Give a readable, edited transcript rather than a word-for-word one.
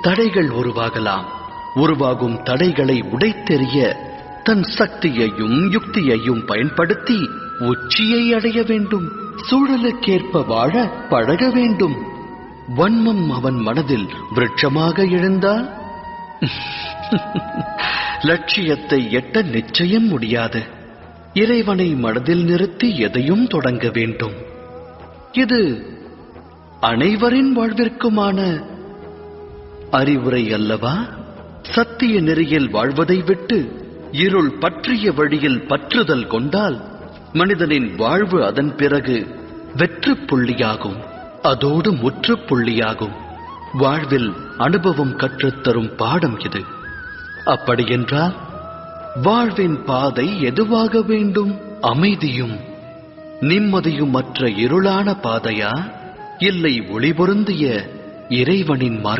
தடைகள் உருவாகலாம். உருவாகும் தடைகளை உடைத்தெறிய தன் சக்தியையும் யுக்தியையும் பயன்படுத்தி உச்சியை அடைய வேண்டும். சூழலுக்கேற்ப வாழ பழக வேண்டும். வன்மம் அவன் மனதில் விருட்சமாக எழுந்தால் லட்சியத்தை எட்ட நிச்சயம் முடியாது. இறைவனை மனதில் நிறுத்தி எதையும் தொடங்க வேண்டும். இது அனைவரின் வாழ்விற்குமான அறிவுரை அல்லவா? சத்திய நெறியில் வாழ்வதை விட்டு இருள் பற்றிய வழியில் பற்றுதல் கொண்டால் மனிதனின் வாழ்வு அதன் பிறகு வெற்று புள்ளியாகும். அதோடு முற்றுப்புள்ளியாகும். வாழ்வில் அனுபவம் கற்றுத்தரும் பாடம் இது. அப்படியென்றால் வாழ்வின் பாதை எதுவாக வேண்டும்? அமைதியும் நிம்மதியும் மற்ற இருளான பாதையா, இல்லை ஒளி பொருந்திய இறைவனின் மார்க்கம்?